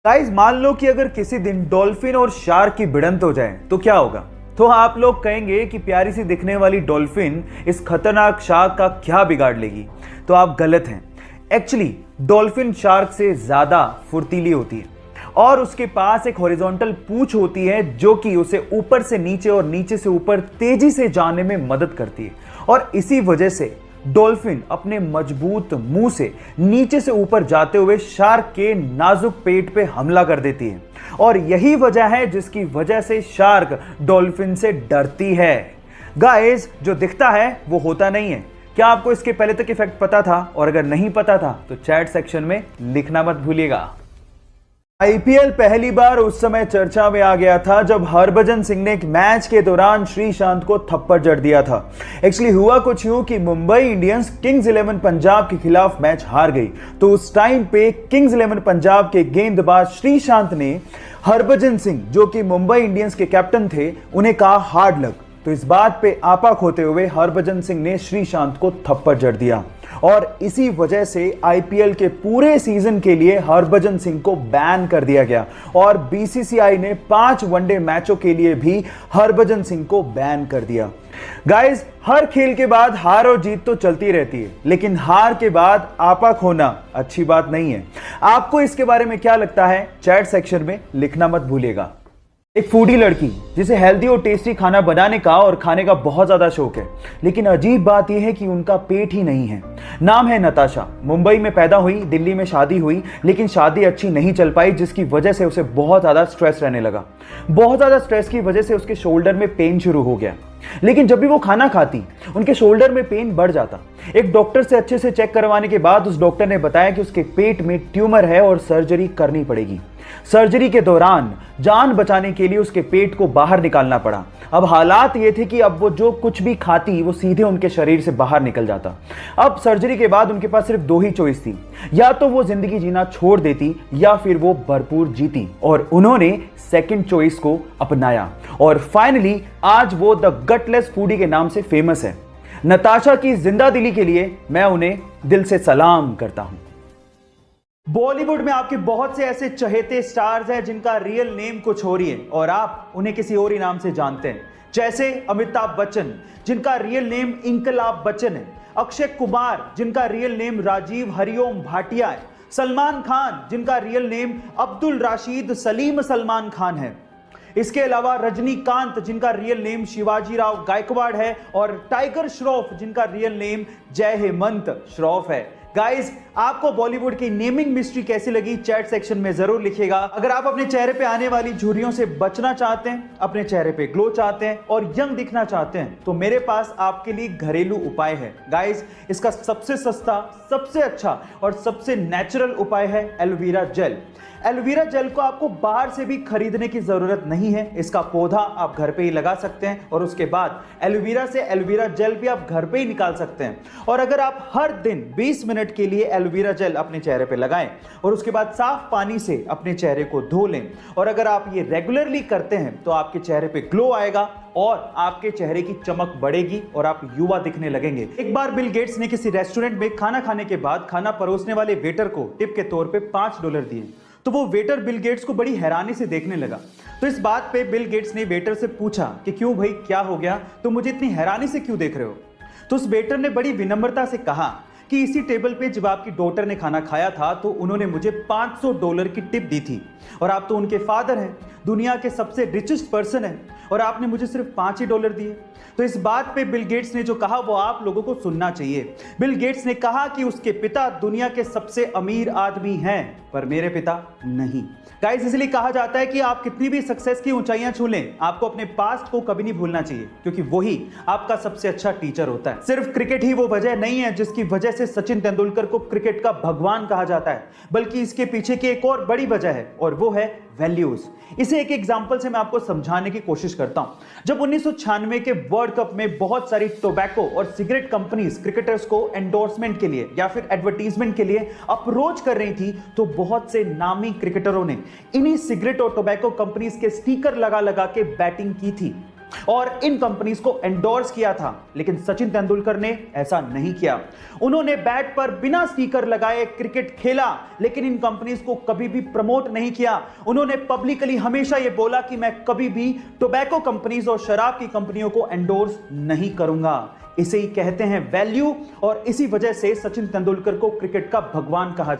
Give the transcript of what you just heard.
Guys मान लो कि अगर किसी दिन डॉल्फिन और शार्क की भिड़ंत हो जाए तो क्या होगा। तो आप लोग कहेंगे कि प्यारी सी दिखने वाली डॉल्फिन इस खतरनाक शार्क का क्या बिगाड़ लेगी। तो आप गलत हैं। एक्चुअली डॉल्फिन शार्क से ज्यादा फुर्तीली होती है और उसके पास एक हॉरिजॉन्टल पूंछ होती है जो कि उसे ऊपर से नीचे और नीचे से ऊपर तेजी से जाने में मदद करती है। और इसी वजह से डॉल्फिन अपने मजबूत मुंह से नीचे से ऊपर जाते हुए शार्क के नाजुक पेट पे हमला कर देती है। और यही वजह है जिसकी वजह से शार्क डॉल्फिन से डरती है। गाइस जो दिखता है वो होता नहीं है। क्या आपको इसके पहले तक इफेक्ट पता था? और अगर नहीं पता था तो चैट सेक्शन में लिखना मत भूलिएगा। आईपीएल पहली बार उस समय चर्चा में आ गया था जब हरभजन सिंह ने एक मैच के दौरान श्रीशांत को थप्पड़ जड़ दिया था। एक्चुअली हुआ कुछ यूं कि मुंबई इंडियंस किंग्स 11 पंजाब के खिलाफ मैच हार गई। तो उस टाइम पे किंग्स 11 पंजाब के गेंदबाज श्रीशांत ने हरभजन सिंह जो कि मुंबई इंडियंस के कैप्टन थे उन्हें कहा हार्ड लक। तो इस बात पे आपा खोते हुए हरभजन सिंह ने श्रीशांत को थप्पड़ जड़ दिया और इसी वजह से आईपीएल के पूरे सीजन के लिए हरभजन सिंह को बैन कर दिया गया और बीसीसीआई ने 5 वनडे मैचों के लिए भी हरभजन सिंह को बैन कर दिया। गाइस हर खेल के बाद हार और जीत तो चलती रहती है, लेकिन हार के बाद आपा खोना अच्छी बात नहीं है। आपको इसके बारे में क्या लगता है चैट सेक्शन में लिखना मत भूलिएगा। एक फूडी लड़की जिसे हेल्दी और टेस्टी खाना बनाने का और खाने का बहुत ज्यादा शौक है, लेकिन अजीब बात यह है कि उनका पेट ही नहीं है। नाम है नताशा। मुंबई में पैदा हुई, दिल्ली में शादी हुई, लेकिन शादी अच्छी नहीं चल पाई जिसकी वजह से उसे बहुत ज्यादा स्ट्रेस रहने लगा। बहुत ज्यादा स्ट्रेस की वजह से उसके शोल्डर में पेन शुरू हो गया, लेकिन जब भी वो खाना खाती उनके शोल्डर में पेन बढ़ जाता। एक डॉक्टर से अच्छे से चेक करवाने के बाद उस डॉक्टर ने बताया कि उसके पेट में ट्यूमर है और सर्जरी करनी पड़ेगी। सर्जरी के दौरान जान बचाने के लिए उसके पेट को बाहर निकालना पड़ा। अब हालात ये थे कि अब वो जो कुछ भी खाती वो सीधे उनके शरीर से बाहर निकल जाता। अब सर्जरी के बाद उनके पास सिर्फ 2 ही चॉइस थी, या तो वो जिंदगी जीना छोड़ देती या फिर वो भरपूर जीती। और उन्होंने सेकंड चॉइस को अपनाया और फाइनली आज वो द गटलेस फूडी के नाम से फेमस है। नताशा की जिंदा दिली के लिए मैं उन्हें दिल से सलाम करता हूं। बॉलीवुड में आपके बहुत से ऐसे चहेते स्टार्स हैं जिनका रियल नेम कुछ और ही है और आप उन्हें किसी और ही नाम से जानते हैं। जैसे अमिताभ बच्चन जिनका रियल नेम इंकलाब बच्चन है, अक्षय कुमार जिनका रियल नेम राजीव हरिओम भाटिया है, सलमान खान जिनका रियल नेम अब्दुल राशिद सलीम सलमान खान है। इसके अलावा रजनीकांत जिनका रियल नेम शिवाजी राव गायकवाड़ है और टाइगर श्रॉफ जिनका रियल नेम जय हेमंत श्रॉफ है। गाइस आपको बॉलीवुड की नेमिंग मिस्ट्री कैसी लगी चैट सेक्शन में जरूर लिखिएगा। अगर आप अपने चेहरे पे आने वाली झुर्रियों से बचना चाहते हैं, अपने चेहरे पे ग्लो चाहते हैं और यंग दिखना चाहते हैं तो मेरे पास आपके लिए घरेलू उपाय है। गाइस इसका सबसे सस्ता, सबसे अच्छा और सबसे नेचुरल उपाय है एलोवेरा जेल। एलोवेरा जेल को आपको बाहर से भी खरीदने की जरूरत नहीं है। इसका पौधा आप घर पे ही लगा सकते हैं और उसके बाद एलोवेरा से एलोवेरा जेल भी आप घर पे ही निकाल सकते हैं। और अगर आप हर दिन 20 मिनट के लिए एलोवेरा जेल अपने चेहरे पे लगाएं और उसके बाद साफ पानी से अपने चेहरे को धो लें और अगर आप ये रेगुलरली करते हैं तो आपके चेहरे पे ग्लो आएगा और आपके चेहरे की चमक बढ़ेगी और आप युवा दिखने लगेंगे। एक बार बिल गेट्स ने किसी रेस्टोरेंट में खाना खाने के बाद खाना परोसने वाले वेटर को टिप के तौर पे $5 दिए तो वो वेटर बिल गेट्स को बड़ी हैरानी से देखने लगा। तो इस बात पे बिल गेट्स ने वेटर से पूछा कि क्यों भाई क्या हो गया, तो मुझे इतनी हैरानी से क्यों देख रहे हो। तो उस वेटर ने बड़ी विनम्रता से कहा कि इसी टेबल पे जब आपकी डॉटर ने खाना खाया था तो उन्होंने मुझे $500 की टिप दी थी और आप तो उनके फादर हैं, दुनिया के सबसे रिचेस्ट पर्सन हैं और आपने मुझे सिर्फ $5 दिए। तो इस बात पे बिल गेट्स ने जो कहा वो आप लोगों को सुनना चाहिए। बिल गेट्स ने कहा कि उसके पिता दुनिया के सबसे अमीर आदमी हैं पर मेरे पिता नहीं। गाइस इसलिए कहा जाता है कि आप कितनी भी सक्सेस की ऊंचाइयां छू लें, आपको अपने पास्ट को कभी नहीं भूलना चाहिए क्योंकि वही आपका सबसे अच्छा टीचर होता है। सिर्फ क्रिकेट ही वो वजह नहीं है जिसकी वजह से सचिन तेंदुलकर को क्रिकेट का भगवान कहा जाता है, बल्कि इसके पीछे की एक और बड़ी वजह है और वो है वैल्यूज। इसे एक एग्जांपल से मैं आपको समझाने की कोशिश करता हूं। जब 1996 के वर्ल्ड कप में बहुत सारी टोबैको और सिगरेट कंपनीज क्रिकेटर्स को एंडोर्समेंट के लिए या फिर एडवर्टीजमेंट के लिए अप्रोच कर रही थी तो बहुत से नामी क्रिकेटरों ने इन्हीं सिगरेट और टोबैको कंपनीज के स्टिकर लगा लगा के बैटिंग की थी। और इन कंपनीज को एंडोर्स किया था, लेकिन सचिन तेंदुलकर ने ऐसा नहीं किया। उन्होंने बैट पर बिना स्टिकर लगाए क्रिकेट खेला, लेकिन इन कंपनीज को कभी भी प्रमोट नहीं किया। उन्होंने पब्लिकली हमेशा यह बोला कि मैं कभी भी टोबैको कंपनीज और शराब की कंपनियों को एंडोर्स नहीं करूंगा। इसे ही कहते हैं वैल्यू, और इसी वजह से सचिन तेंदुलकर को क्रिकेट का भगवान कहा जाता है।